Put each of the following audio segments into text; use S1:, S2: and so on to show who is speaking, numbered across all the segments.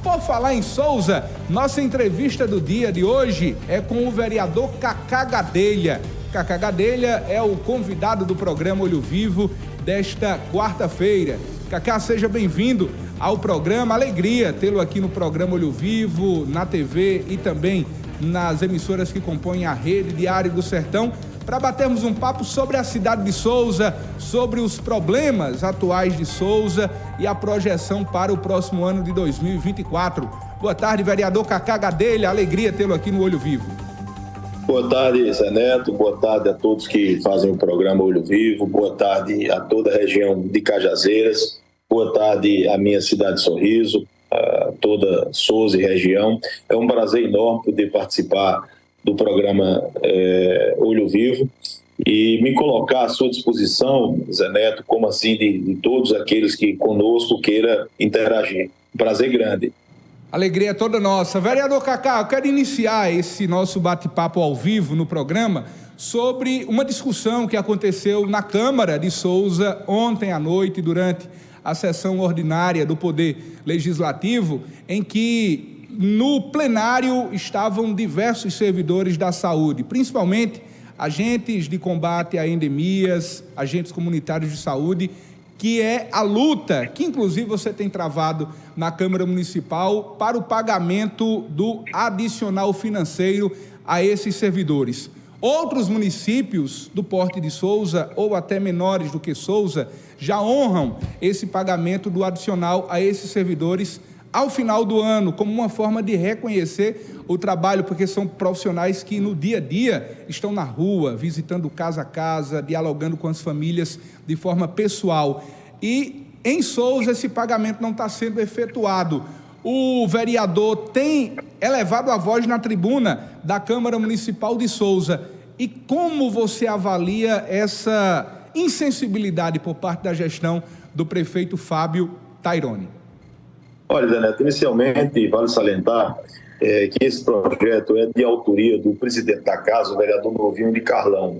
S1: Por falar em Souza, nossa entrevista do dia de hoje é com o vereador Cacá Gadelha. Cacá Gadelha é o convidado do programa Olho Vivo desta quarta-feira. Cacá, seja bem-vindo ao programa. Alegria tê-lo aqui no programa Olho Vivo, na TV e também nas emissoras que compõem a rede Diário do Sertão, para batermos um papo sobre a cidade de Souza, sobre os problemas atuais de Souza e a projeção para o próximo ano de 2024. Boa tarde, vereador Cacá Gadelha. Alegria tê-lo aqui no Olho Vivo.
S2: Boa tarde, Zé Neto. Boa tarde a todos que fazem o programa Olho Vivo. Boa tarde a toda a região de Cajazeiras. Boa tarde à minha cidade de Sorriso, a toda Souza e região. É um prazer enorme poder participar do programa Olho Vivo e me colocar à sua disposição, Zé Neto, como assim de todos aqueles que conosco queira interagir. Um prazer grande.
S1: Alegria toda nossa. Vereador Cacá, eu quero iniciar esse nosso bate-papo ao vivo no programa sobre uma discussão que aconteceu na Câmara de Souza ontem à noite, durante a sessão ordinária do Poder Legislativo, em que no plenário estavam diversos servidores da saúde, principalmente agentes de combate a endemias, agentes comunitários de saúde, que é a luta que inclusive você tem travado na Câmara Municipal para o pagamento do adicional financeiro a esses servidores. Outros municípios do porte de Souza, ou até menores do que Souza, já honram esse pagamento do adicional a esses servidores ao final do ano, como uma forma de reconhecer o trabalho, porque são profissionais que no dia a dia estão na rua, visitando casa a casa, dialogando com as famílias de forma pessoal. E em Souza esse pagamento não está sendo efetuado. O vereador tem elevado a voz na tribuna da Câmara Municipal de Souza. E como você avalia essa insensibilidade por parte da gestão do prefeito Fábio Taironi?
S2: Olha, Zé Neto, inicialmente vale salientar que esse projeto é de autoria do presidente da casa, o vereador Novinho de Carlão.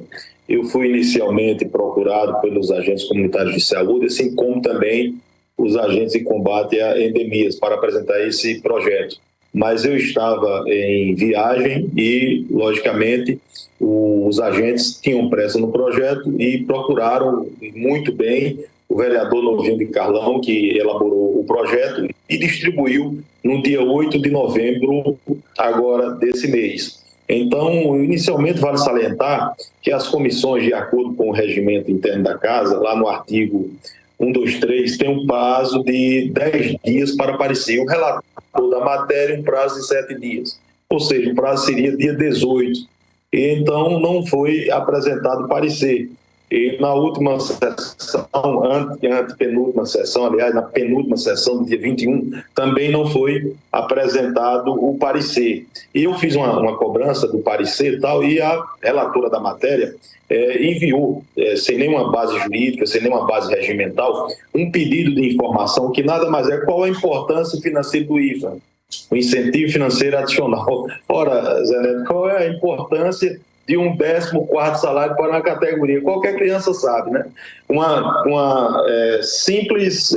S2: Eu fui inicialmente procurado pelos agentes comunitários de saúde, assim como também os agentes de combate a endemias, para apresentar esse projeto. Mas eu estava em viagem e, logicamente, os agentes tinham pressa no projeto e procuraram muito bem o vereador Novinho de Carlão, que elaborou o projeto e distribuiu no dia 8 de novembro agora desse mês. Então, inicialmente vale salientar que as comissões, de acordo com o regimento interno da casa, lá no artigo 123, tem um prazo de 10 dias para aparecer o relator da matéria, um prazo de 7 dias. Ou seja, o prazo seria dia 18. E então não foi apresentado parecer. E na última sessão, antepenúltima sessão, aliás, na penúltima sessão do dia 21, também não foi apresentado o parecer. E eu fiz uma cobrança do parecer e tal, e a relatora da matéria enviou, sem nenhuma base jurídica, sem nenhuma base regimental, um pedido de informação que nada mais é qual a importância financeira do IFA, o incentivo financeiro adicional. Ora, Zé Neto, qual é a importância de um 14º salário para uma categoria? Qualquer criança sabe, né? Uma simples,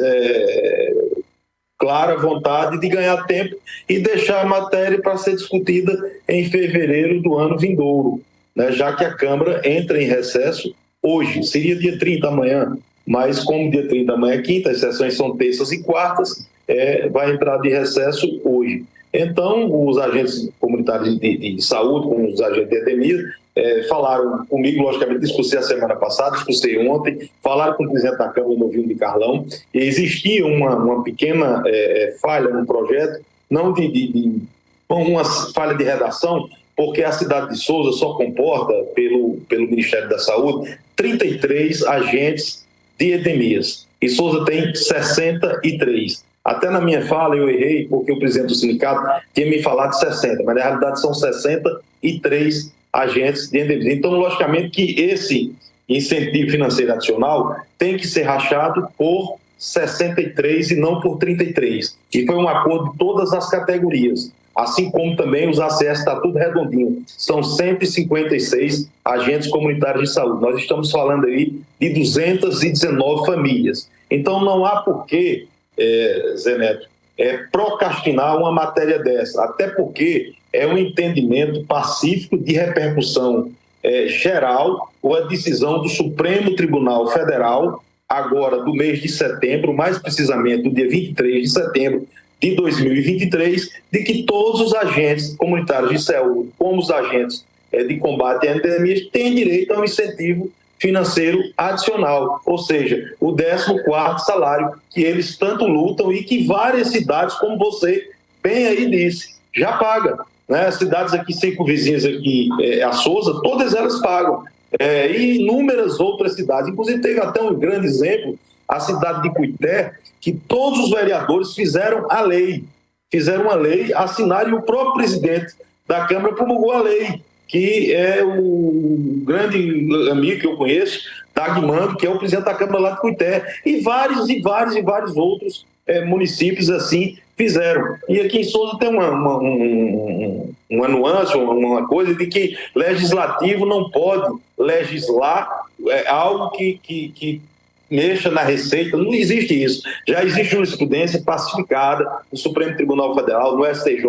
S2: clara vontade de ganhar tempo e deixar a matéria para ser discutida em fevereiro do ano vindouro, né? Já que a Câmara entra em recesso hoje, seria dia 30 amanhã, mas como dia 30 amanhã é quinta, as sessões são terças e quartas, vai entrar de recesso hoje. Então, os agentes comunitários de saúde, como os agentes de endemia, falaram comigo, logicamente, discussei a semana passada, discussei ontem, falaram com o presidente da Câmara, Novinho de Carlão, e existia uma pequena falha no projeto, não uma falha de redação, porque a cidade de Souza só comporta, pelo Ministério da Saúde, 33 agentes de endemias, e Souza tem 63. Até na minha fala eu errei, porque o presidente do sindicato tinha me falado de 60, mas na realidade são 63 agentes de endemias. Então, logicamente que esse incentivo financeiro adicional tem que ser rachado por 63 e não por 33. E foi um acordo de todas as categorias, assim como também os ACS, está tudo redondinho. São 156 agentes comunitários de saúde. Nós estamos falando aí de 219 famílias. Então, não há porquê, Zé Neto, procrastinar uma matéria dessa, até porque é um entendimento pacífico de repercussão geral, ou a decisão do Supremo Tribunal Federal, agora do mês de setembro, mais precisamente do dia 23 de setembro de 2023, de que todos os agentes comunitários de saúde, como os agentes de combate a endemias, têm direito a um incentivo financeiro adicional, ou seja, o 14º salário que eles tanto lutam e que várias cidades, como você bem aí disse, já pagam. Né? Cidades aqui circunvizinhas, aqui, a Sousa, todas elas pagam. E inúmeras outras cidades, inclusive teve até um grande exemplo, a cidade de Cuité, que todos os vereadores fizeram uma lei, assinaram, e o próprio presidente da Câmara promulgou a lei, que é o grande amigo que eu conheço, Dagmando, que é o presidente da Câmara lá de Cuité, e vários outros municípios assim fizeram. E aqui em Sousa tem uma nuance, uma coisa de que legislativo não pode legislar algo que mexa na receita. Não existe isso. Já existe jurisprudência pacificada no Supremo Tribunal Federal, no STJ,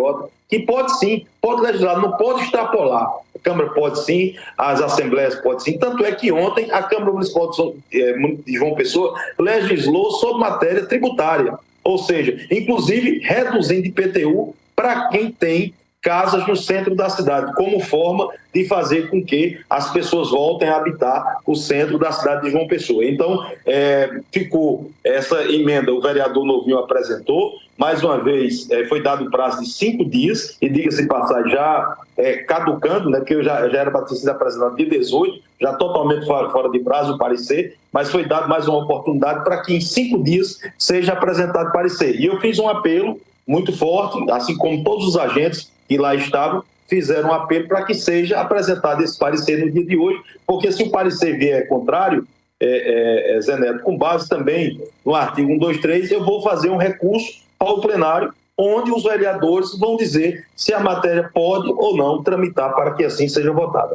S2: que pode sim, pode legislar, não pode extrapolar. A Câmara pode sim, as assembleias podem sim. Tanto é que ontem a Câmara Municipal de João Pessoa legislou sobre matéria tributária, ou seja, inclusive reduzindo IPTU para quem tem casas no centro da cidade, como forma de fazer com que as pessoas voltem a habitar o centro da cidade de João Pessoa. Então, ficou essa emenda, o vereador Novinho apresentou, mais uma vez foi dado um prazo de 5 dias, e diga-se de passagem, já caducando, né, porque eu já era para ter sido apresentado dia 18, já totalmente fora de prazo o parecer, mas foi dado mais uma oportunidade para que em 5 dias seja apresentado o parecer. E eu fiz um apelo muito forte, assim como todos os agentes que lá estavam, fizeram um apelo para que seja apresentado esse parecer no dia de hoje, porque se o parecer vier contrário, Zé Neto, com base também no artigo 123, eu vou fazer um recurso ao plenário, onde os vereadores vão dizer se a matéria pode ou não tramitar para que assim seja votada.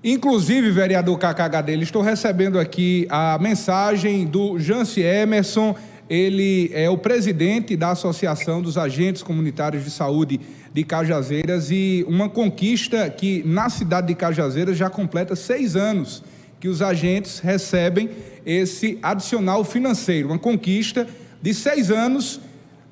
S1: Inclusive, vereador Cacá Gadelha, estou recebendo aqui a mensagem do Janci Emerson. Ele é o presidente da Associação dos Agentes Comunitários de Saúde de Cajazeiras, e uma conquista que na cidade de Cajazeiras já completa 6 anos que os agentes recebem esse adicional financeiro. Uma conquista de 6 anos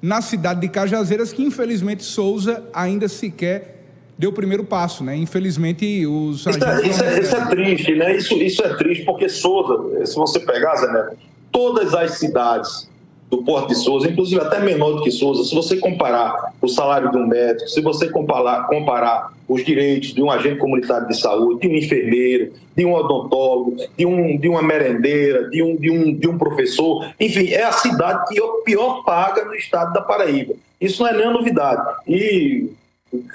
S1: na cidade de Cajazeiras, que infelizmente Sousa ainda sequer deu o primeiro passo, né? Infelizmente os agentes...
S2: Isso é triste, né? Isso é triste, porque Sousa, se você pegar, Zé Neto, todas as cidades do Porto de Sousa, inclusive até menor do que Sousa, se você comparar o salário de um médico, se você comparar os direitos de um agente comunitário de saúde, de um enfermeiro, de um odontólogo, de uma merendeira, de um professor, enfim, é a cidade que pior paga no estado da Paraíba. Isso não é nenhuma novidade. E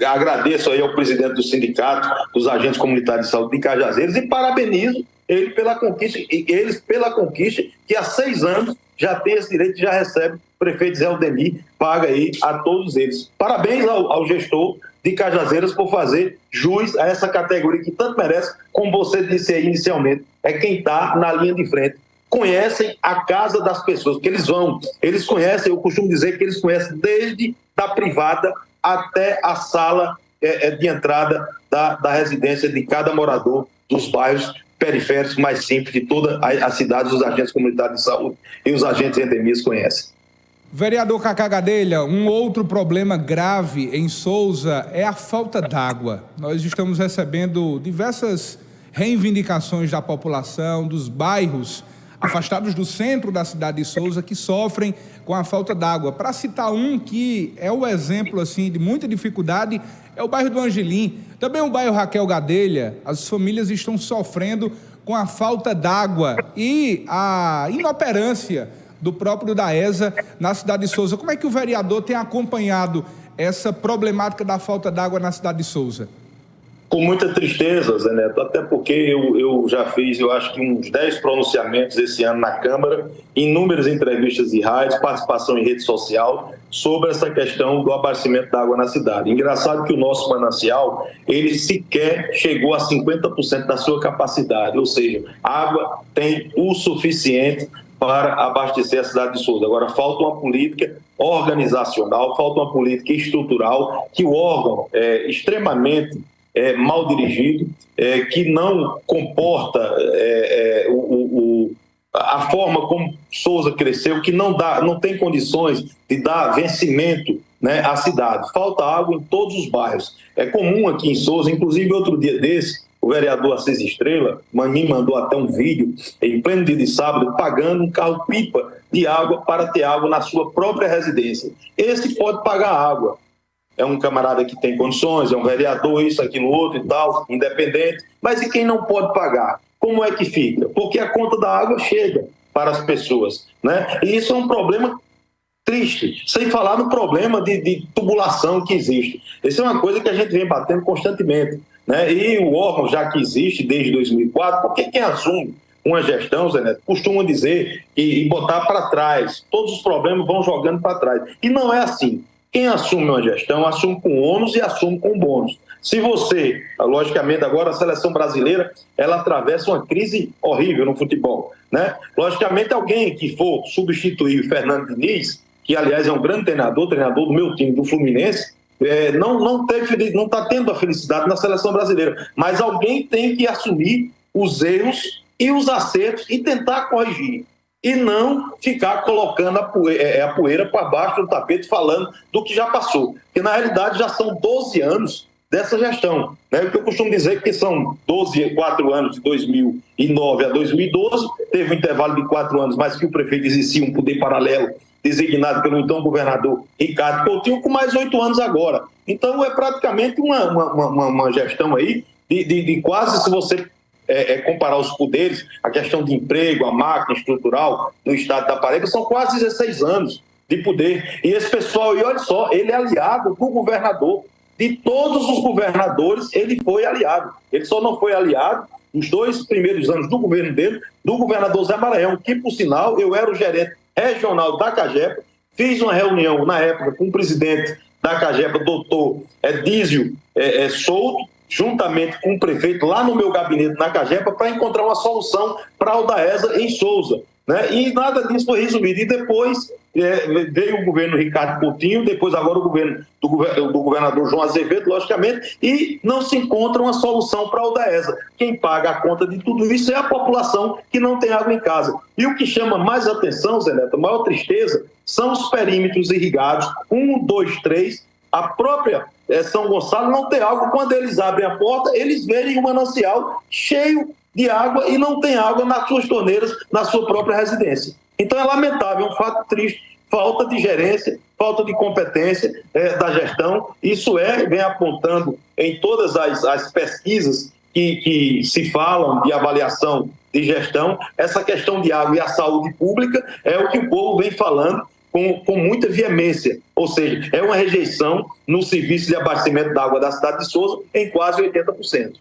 S2: agradeço aí ao presidente do Sindicato dos Agentes Comunitários de Saúde de Cajazeiras e parabenizo eles pela conquista que há 6 anos já tem esse direito, já recebe. O prefeito Zé Aldemir paga aí a todos eles. Parabéns ao gestor de Cajazeiras por fazer jus a essa categoria que tanto merece, como você disse aí inicialmente, é quem está na linha de frente. Conhecem a casa das pessoas, porque eles conhecem, eu costumo dizer que eles conhecem desde da privada até a sala de entrada da residência de cada morador dos bairros periféricos mais simples de toda a cidade. Os agentes comunitários de saúde e os agentes endemias conhecem.
S1: Vereador Cacá Gadelha, um outro problema grave em Sousa é a falta d'água. Nós estamos recebendo diversas reivindicações da população, dos bairros afastados do centro da cidade de Sousa, que sofrem com a falta d'água. Para citar um que é o exemplo assim, de muita dificuldade, é o bairro do Angelim. Também o bairro Raquel Gadelha, as famílias estão sofrendo com a falta d'água e a inoperância do próprio DAESA na cidade de Sousa. Como é que o vereador tem acompanhado essa problemática da falta d'água na cidade de Sousa?
S2: Com muita tristeza, Zé Neto, até porque eu já fiz, eu acho que uns 10 pronunciamentos esse ano na Câmara, inúmeras entrevistas de rádios, participação em rede social, sobre essa questão do abastecimento da água na cidade. Engraçado que o nosso manancial, ele sequer chegou a 50% da sua capacidade, ou seja, a água tem o suficiente para abastecer a cidade de Souza. Agora, falta uma política organizacional, falta uma política estrutural, que o órgão é extremamente mal dirigido, que não comporta a forma como Souza cresceu, que não tem condições de dar vencimento, né, à cidade. Falta água em todos os bairros. É comum aqui em Souza, inclusive outro dia desse, o vereador Assis Estrela me mandou até um vídeo, em pleno dia de sábado, pagando um carro-pipa de água para ter água na sua própria residência. Esse pode pagar água. É um camarada que tem condições, é um vereador, isso, aquilo, outro e tal, independente. Mas e quem não pode pagar? Como é que fica? Porque a conta da água chega para as pessoas, né? E isso é um problema triste, sem falar no problema de tubulação que existe. Isso é uma coisa que a gente vem batendo constantemente, né? E o órgão, já que existe desde 2004, porque quem assume uma gestão, Zé Neto, costuma dizer e botar para trás, todos os problemas vão jogando para trás. E não é assim. Quem assume uma gestão, assume com ônus e assume com bônus. Se você, logicamente, agora a seleção brasileira, ela atravessa uma crise horrível no futebol, né? Logicamente, alguém que for substituir o Fernando Diniz, que, aliás, é um grande treinador do meu time, do Fluminense, não está tendo a felicidade na seleção brasileira. Mas alguém tem que assumir os erros e os acertos e tentar corrigir. E não ficar colocando a poeira para baixo do tapete, falando do que já passou. Porque, na realidade, já são 12 anos dessa gestão, né? O que eu costumo dizer que são 4 anos, de 2009 a 2012, teve um intervalo de 4 anos, mas que o prefeito exercia um poder paralelo, designado pelo então governador Ricardo Coutinho, com mais 8 anos agora. Então, é praticamente uma gestão aí de quase, se você comparar os poderes, a questão de emprego, a máquina estrutural no estado da Paraíba, são quase 16 anos de poder. E esse pessoal, e olha só, ele é aliado do governador. De todos os governadores, ele foi aliado. Ele só não foi aliado nos 2 primeiros anos do governo dele, do governador Zé Maranhão, que, por sinal, eu era o gerente regional da Cagepa, fiz uma reunião, na época, com o presidente da Cagepa, doutor Dísio Souto, juntamente com o prefeito, lá no meu gabinete na Cagepa, para encontrar uma solução para a Aldaesa em Souza, né? E nada disso foi resolvido. E depois veio o governo Ricardo Coutinho, depois agora o governo do governador João Azevedo, logicamente, e não se encontra uma solução para a Aldaesa. Quem paga a conta de tudo isso é a população que não tem água em casa. E o que chama mais atenção, Zé Neto, a maior tristeza, são os perímetros irrigados, 1, 2, 3, a própria São Gonçalo não tem água. Quando eles abrem a porta, eles veem um manancial cheio de água e não tem água nas suas torneiras, na sua própria residência. Então é lamentável, é um fato triste, falta de gerência, falta de competência da gestão. Isso vem apontando em todas as pesquisas que se falam de avaliação de gestão, essa questão de água e a saúde pública é o que o povo vem falando com muita veemência, ou seja, é uma rejeição no serviço de abastecimento da água da cidade de Souza em quase 80%.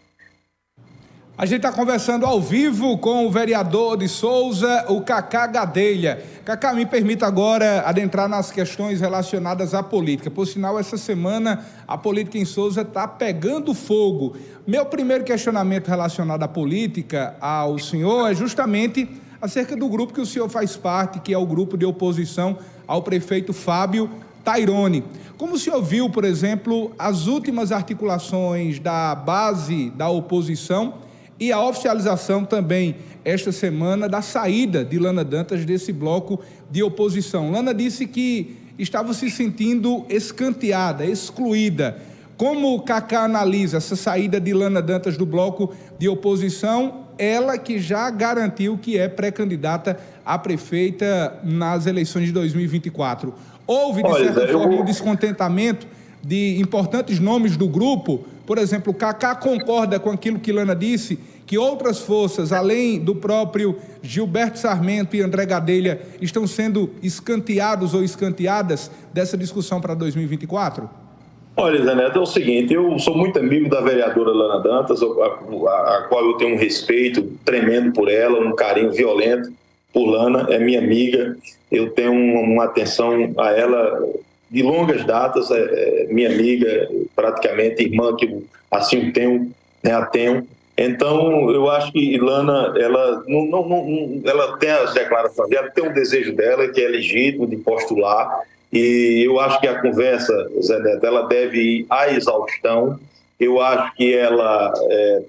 S1: A gente está conversando ao vivo com o vereador de Souza, o Cacá Gadelha. Cacá, me permita agora adentrar nas questões relacionadas à política. Por sinal, essa semana a política em Souza está pegando fogo. Meu primeiro questionamento relacionado à política ao senhor é justamente acerca do grupo que o senhor faz parte, que é o grupo de oposição ao prefeito Fábio Taironi. Como o senhor viu, por exemplo, as últimas articulações da base da oposição e a oficialização também, esta semana, da saída de Lana Dantas desse bloco de oposição. Lana disse que estava se sentindo escanteada, excluída. Como o Cacá analisa essa saída de Lana Dantas do bloco de oposição, ela que já garantiu que é pré-candidata a prefeita nas eleições de 2024? Houve, de certa forma, um descontentamento de importantes nomes do grupo? Por exemplo, o Cacá concorda com aquilo que Lana disse, que outras forças, além do próprio Gilberto Sarmento e André Gadelha, estão sendo escanteados ou escanteadas dessa discussão para 2024?
S2: Olha, Zé Neto, é o seguinte, eu sou muito amigo da vereadora Lana Dantas, a qual eu tenho um respeito tremendo por ela, um carinho violento por Lana, é minha amiga, eu tenho uma atenção a ela de longas datas, é minha amiga, praticamente irmã, que assim a tenho, Então, eu acho que Ilana, ela, ela tem as declarações dela, tem um desejo dela, que é legítimo de postular, e eu acho que a conversa, Zé Neto, ela deve ir à exaustão. Eu acho que ela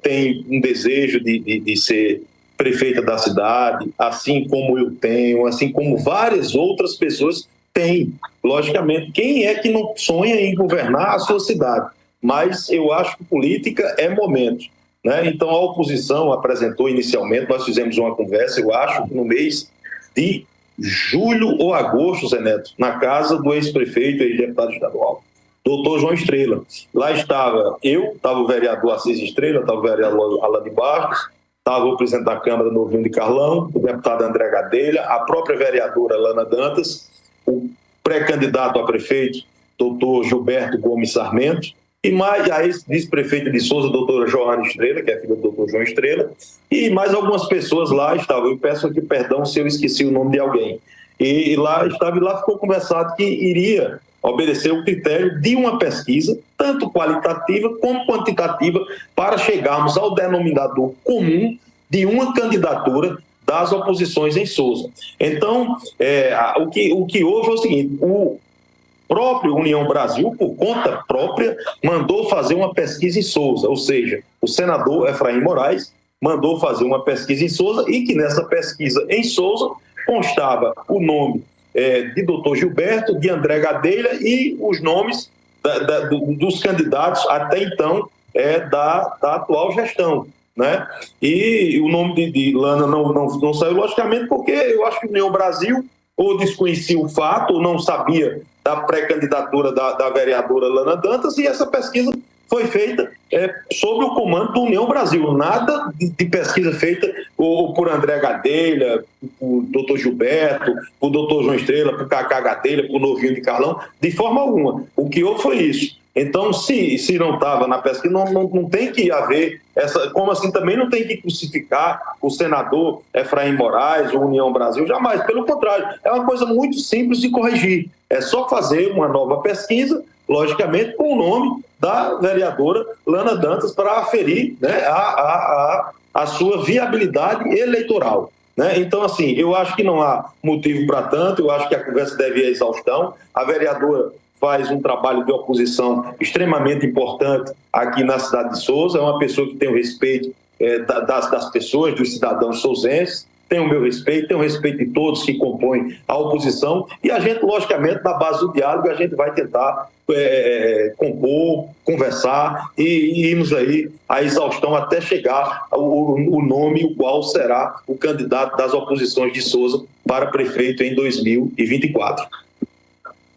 S2: tem um desejo de ser prefeita da cidade, assim como eu tenho, assim como várias outras pessoas têm. Logicamente, quem é que não sonha em governar a sua cidade? Mas eu acho que política é momento, né? Então, a oposição apresentou inicialmente, nós fizemos uma conversa, eu acho, no mês de julho ou agosto, Zé Neto, na casa do ex-prefeito e ex-deputado estadual, doutor João Estrela. Lá estava eu, estava o vereador Assis Estrela, estava o vereador Alan de Barros, estava o presidente da Câmara, Novinho de Carlão, o deputado André Gadelha, a própria vereadora Lana Dantas, o pré-candidato a prefeito, doutor Gilberto Gomes Sarmento, e mais a ex-vice-prefeita de Souza, doutora Joana Estrela, que é filha do doutor João Estrela, e mais algumas pessoas lá estavam. Eu peço aqui perdão se eu esqueci o nome de alguém. E lá estava, e lá ficou conversado que iria obedecer o critério de uma pesquisa, tanto qualitativa como quantitativa, para chegarmos ao denominador comum de uma candidatura das oposições em Souza. Então, o que houve é o seguinte: o próprio União Brasil, por conta própria, mandou fazer uma pesquisa em Souza, ou seja, o senador Efraim Moraes mandou fazer uma pesquisa em Souza, e que nessa pesquisa em Souza constava o nome de doutor Gilberto, de André Gadelha e os nomes dos candidatos até então da atual gestão, né? E o nome de Lana não saiu, logicamente, porque eu acho que o União Brasil ou desconhecia o fato, ou não sabia da pré-candidatura da vereadora Lana Dantas, e essa pesquisa foi feita sob o comando do União Brasil. Nada de pesquisa feita por André Gadelha, por doutor Gilberto, por doutor João Estrela, por Cacá Gadelha, por Novinho de Carlão, de forma alguma. O que houve foi isso. Então, se não estava na pesquisa, não tem que haver essa. Como assim também não tem que crucificar o senador Efraim Moraes, ou União Brasil, jamais. Pelo contrário, é uma coisa muito simples de corrigir. É só fazer uma nova pesquisa, logicamente, com o nome da vereadora Lana Dantas, para aferir, né, a sua viabilidade eleitoral, né? Então, assim, eu acho que não há motivo para tanto, eu acho que a conversa deve ir à exaustão. A vereadora faz um trabalho de oposição extremamente importante aqui na cidade de Souza, é uma pessoa que tem o respeito das pessoas, dos cidadãos souzenses, tem o meu respeito, tem o respeito de todos que compõem a oposição, e a gente, logicamente, na base do diálogo, a gente vai tentar compor, conversar e irmos aí à exaustão até chegar o nome, o qual será o candidato das oposições de Souza para prefeito em 2024.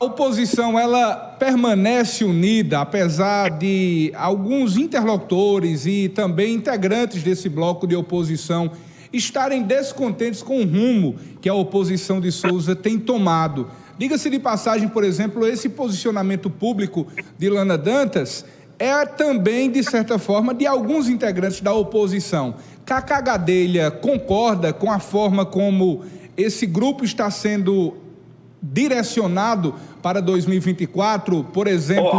S1: A oposição, ela permanece unida, apesar de alguns interlocutores e também integrantes desse bloco de oposição estarem descontentes com o rumo que a oposição de Souza tem tomado. Diga-se de passagem, por exemplo, esse posicionamento público de Lana Dantas é também, de certa forma, de alguns integrantes da oposição. Cacá Gadelha concorda com a forma como esse grupo está sendo direcionado para 2024, por exemplo,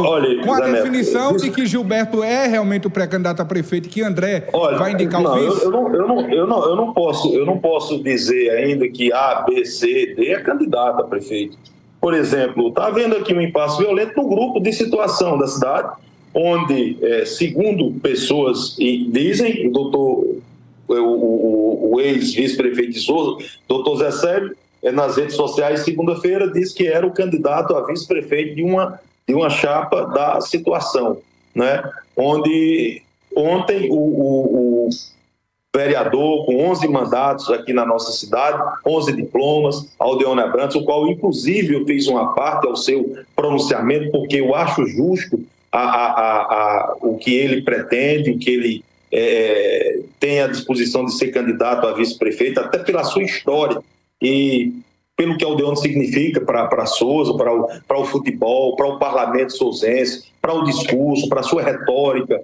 S1: com a definição de que Gilberto é realmente o pré-candidato a prefeito e que André vai indicar o vice?
S2: Eu não posso dizer ainda que A, B, C, D é candidato a prefeito. Por exemplo, está havendo aqui um impasse violento no grupo de situação da cidade, onde, segundo pessoas dizem, o ex-vice-prefeito de Souza, doutor Zé Sérgio, nas redes sociais, segunda-feira, disse que era o candidato a vice-prefeito de uma chapa da situação, né? Onde ontem o vereador com 11 mandatos aqui na nossa cidade, 11 diplomas, Aldeone Abrantes, o qual inclusive eu fiz uma parte ao seu pronunciamento, porque eu acho justo o que ele pretende, o que ele tem à disposição de ser candidato a vice-prefeito, até pela sua história e pelo que Aldeone significa para Souza, para o futebol, para o parlamento souzense, para o discurso, para a sua retórica,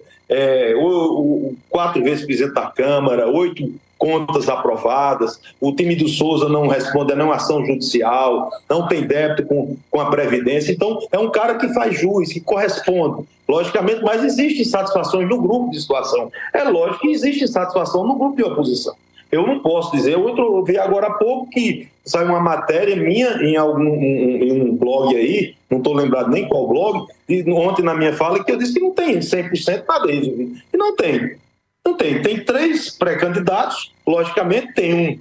S2: 4 vezes presidente da Câmara, 8 contas aprovadas, o time do Souza não responde a nenhuma ação judicial, não tem débito com a Previdência. Então, é um cara que faz jus, que corresponde, logicamente, mas existem insatisfações no grupo de situação. É lógico que existe insatisfação no grupo de oposição. Eu não posso dizer, eu vi agora há pouco que saiu uma matéria minha em um blog aí, não estou lembrado nem qual blog, ontem na minha fala, que eu disse que não tem 100% nada resolvido. E não tem. Não tem. Tem 3 pré-candidatos, logicamente, tem um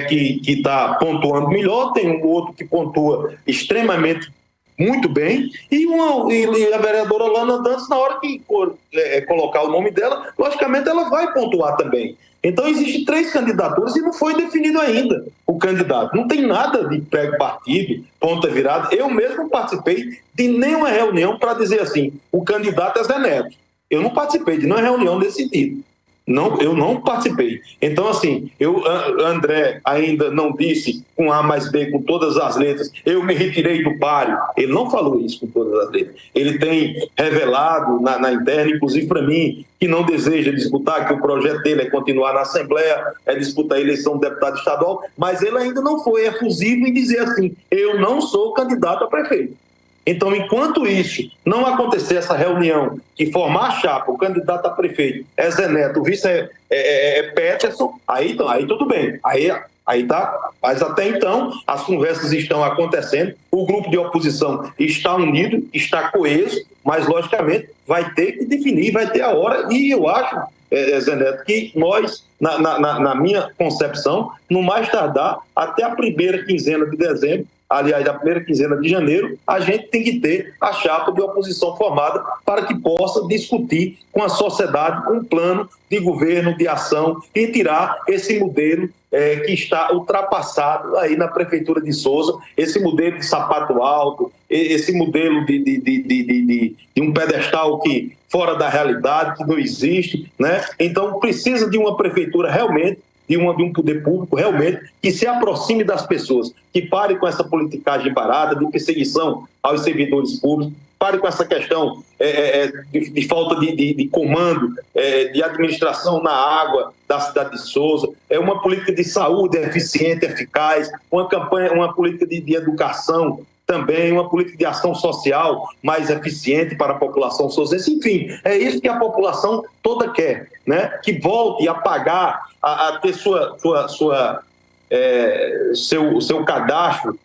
S2: que está pontuando melhor, tem um outro que pontua extremamente muito bem, e a vereadora Lana Dantas, na hora que colocar o nome dela, logicamente ela vai pontuar também. Então, existem 3 candidaturas e não foi definido ainda o candidato. Não tem nada de pré-partido, ponta virada. Eu mesmo não participei de nenhuma reunião para dizer assim, o candidato é Zé Neto. Eu não participei de nenhuma reunião nesse sentido. Não, eu não participei. Então, assim, André ainda não disse com A mais B, com todas as letras, eu me retirei do páreo. Ele não falou isso com todas as letras. Ele tem revelado na interna, inclusive para mim, que não deseja disputar, que o projeto dele é continuar na Assembleia, é disputar a eleição de deputado estadual, mas ele ainda não foi efusivo em dizer assim, eu não sou candidato a prefeito. Então, enquanto isso não acontecer, essa reunião, que formar a chapa, o candidato a prefeito é Zé Neto, o vice é Peterson, aí tudo bem. Aí tá, mas até então as conversas estão acontecendo, o grupo de oposição está unido, está coeso, mas logicamente vai ter que definir, vai ter a hora, e eu acho, Zé Neto, que nós, na minha concepção, no mais tardar, até a primeira quinzena de dezembro, aliás, da primeira quinzena de janeiro, a gente tem que ter a chapa de oposição formada para que possa discutir com a sociedade um plano de governo, de ação e tirar esse modelo que está ultrapassado aí na Prefeitura de Souza, esse modelo de sapato alto, esse modelo de um pedestal que fora da realidade, que não existe, né? Então, precisa de uma prefeitura realmente, de um poder público realmente que se aproxime das pessoas, que pare com essa politicagem barata, de perseguição aos servidores públicos, pare com essa questão de falta de comando, de administração na água da cidade de Souza, uma política de saúde eficiente, eficaz, uma política de educação também, uma política de ação social mais eficiente para a população souzense. Enfim, é isso que a população toda quer, né? Que volte a pagar, a ter seu cadastro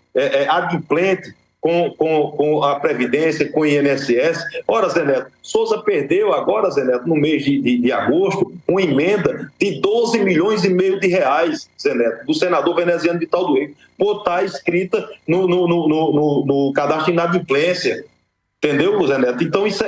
S2: adimplente com a Previdência, com o INSS. Ora, Zé Neto, Souza perdeu agora, Zé Neto, no mês de agosto, uma emenda de 12 milhões e meio de reais, Zé Neto, do senador veneziano Vital do Rego, por estar escrita no cadastro de inadimplência. Entendeu, Zé Neto? Então, isso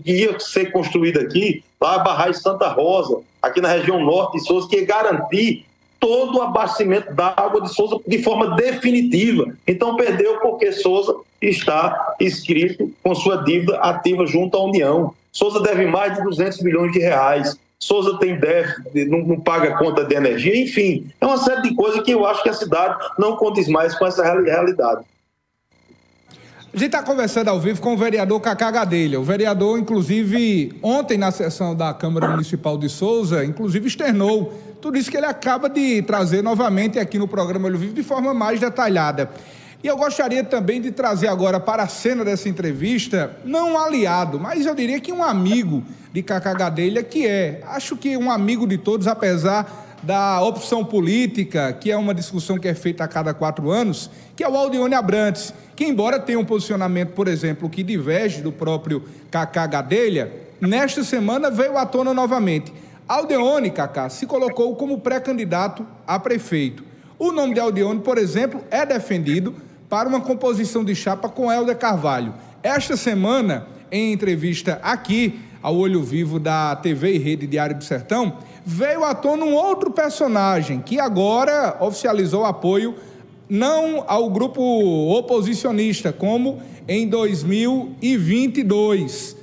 S2: ia ser construído aqui, lá a Barragem Santa Rosa, aqui na região norte de Souza, que ia garantir todo o abastecimento da água de Souza de forma definitiva. Então, perdeu porque Souza está inscrito com sua dívida ativa junto à União. Souza deve mais de 200 milhões de reais. Souza tem déficit, não paga conta de energia, enfim. É uma série de coisas que eu acho que a cidade não condiz mais com essa realidade.
S1: A gente está conversando ao vivo com o vereador Cacá Gadelha. O vereador, inclusive, ontem na sessão da Câmara Municipal de Souza, inclusive externou tudo isso que ele acaba de trazer novamente aqui no programa Olho Vivo de forma mais detalhada. E eu gostaria também de trazer agora para a cena dessa entrevista, não um aliado, mas eu diria que um amigo de Cacá Gadelha, acho que um amigo de todos, apesar da opção política, que é uma discussão que é feita a cada 4 anos, que é o Aldeone Abrantes, que embora tenha um posicionamento, por exemplo, que diverge do próprio Cacá Gadelha, nesta semana veio à tona novamente. Aldeone, Cacá, se colocou como pré-candidato a prefeito. O nome de Aldeone, por exemplo, é defendido para uma composição de chapa com Helder Carvalho. Esta semana, em entrevista aqui ao Olho Vivo da TV e Rede Diário do Sertão, veio à tona um outro personagem que agora oficializou apoio não ao grupo oposicionista, como em 2022,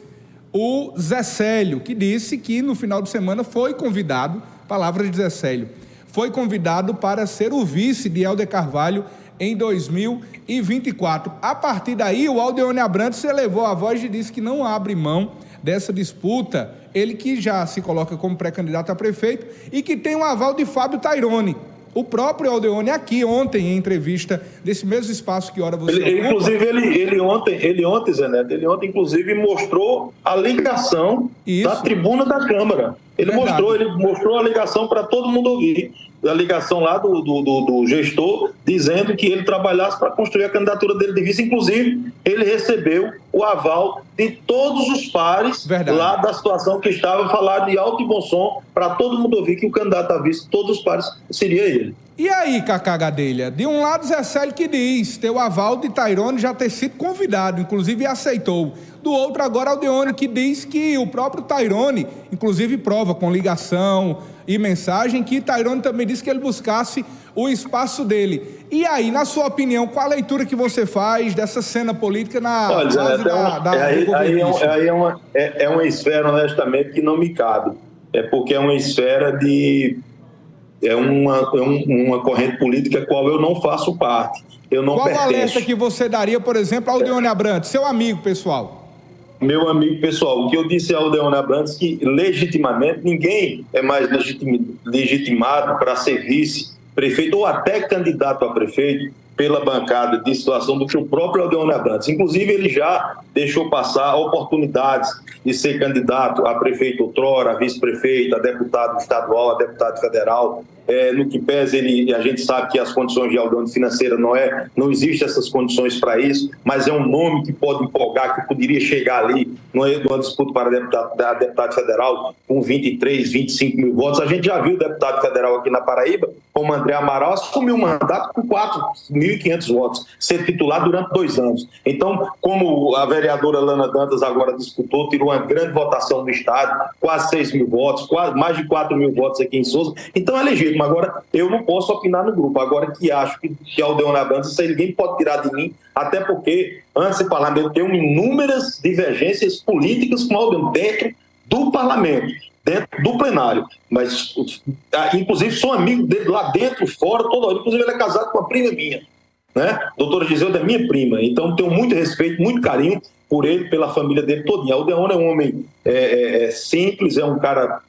S1: o Zé Célio, que disse que no final de semana foi convidado, palavras de Zé Célio, foi convidado para ser o vice de Helder Carvalho em 2024. A partir daí, o Aldeone Abrantes elevou a voz e disse que não abre mão dessa disputa, ele que já se coloca como pré-candidato a prefeito e que tem um aval de Fábio Taironi. O próprio Aldeone aqui ontem, em entrevista desse mesmo espaço que ora você ocupa...
S2: Inclusive, ele ontem, Zé Neto, inclusive mostrou a ligação da tribuna da Câmara. Ele mostrou a ligação para todo mundo ouvir. A ligação lá do gestor, dizendo que ele trabalhasse para construir a candidatura dele de vice. Inclusive, ele recebeu o aval de todos os pares lá da situação que estava, falar de alto e bom som, para todo mundo ouvir que o candidato a vice, todos os pares, seria ele.
S1: E aí, Cacá Gadelha? De um lado, Zé Célio que diz ter o aval de Taironi já ter sido convidado, inclusive aceitou. Do outro, agora, Aldeone, que diz que o próprio Taironi, inclusive prova com ligação e mensagem, que Taironi também disse que ele buscasse o espaço dele. E aí, na sua opinião, qual a leitura que você faz dessa cena política na base
S2: é uma esfera, honestamente, que não me cabe. É porque é uma esfera de... É uma corrente política a qual eu não faço parte. Eu não pertenço.
S1: Qual alerta que você daria, por exemplo, ao Aldeone Abrantes, seu amigo pessoal?
S2: Meu amigo pessoal, o que eu disse ao Aldeone Abrantes que legitimamente ninguém é mais legitimado para ser vice-prefeito ou até candidato a prefeito pela bancada de situação do que o próprio Aldeone Abrantes. Inclusive, ele já deixou passar oportunidades de ser candidato a prefeito outrora, a vice-prefeito, a deputado estadual, a deputado federal. No que pese, a gente sabe que as condições de Aldeone financeira não existem essas condições para isso, mas é um nome que pode empolgar, que poderia chegar ali numa disputa para deputado federal com 23, 25 mil votos. A gente já viu o deputado federal aqui na Paraíba, como André Amaral, assumiu o mandato com 4.500 votos, ser titular durante 2 anos. Então, como a vereadora Lana Dantas agora disputou, tirou uma grande votação do estado, quase 6 mil votos, mais de 4 mil votos aqui em Souza, então é legítimo. Agora, eu não posso opinar no grupo. Agora que acho que Aldeone Abrantes, isso aí ninguém pode tirar de mim, até porque, antes de parlamento, tem inúmeras divergências políticas com Aldeone dentro do parlamento, dentro do plenário. Mas, inclusive, sou amigo dele lá dentro, fora, toda hora. Inclusive, ele é casado com uma prima minha, né? Doutora Giselda é minha prima. Então, tenho muito respeito, muito carinho por ele, pela família dele todinha. Aldeone é um homem simples, é um cara...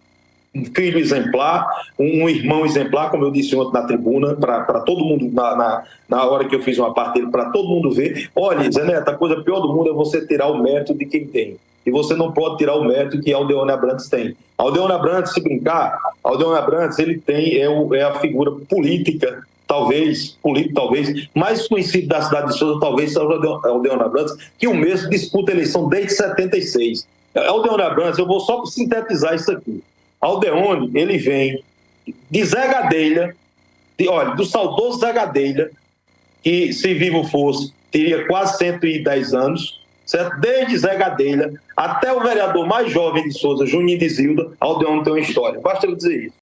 S2: um filho exemplar, um irmão exemplar, como eu disse ontem na tribuna, para todo mundo, na hora que eu fiz uma parte dele, para todo mundo ver. Olha, Zé Neto, a coisa pior do mundo é você tirar o mérito de quem tem. E você não pode tirar o mérito que Aldeone Abrantes tem. Aldeone Abrantes, se brincar, Aldeone Abrantes, ele é a figura política, talvez, mais conhecido da cidade de Souza, talvez seja Aldeone Abrantes, que o mesmo disputa a eleição desde 76. Aldeone Abrantes, eu vou só sintetizar isso aqui. Aldeone, ele vem de Zé Gadelha, do saudoso Zé Gadelha, que, se vivo fosse, teria quase 110 anos, certo? Desde Zé Gadelha até o vereador mais jovem de Souza, Juninho de Zilda, Aldeone tem uma história. Basta eu dizer isso.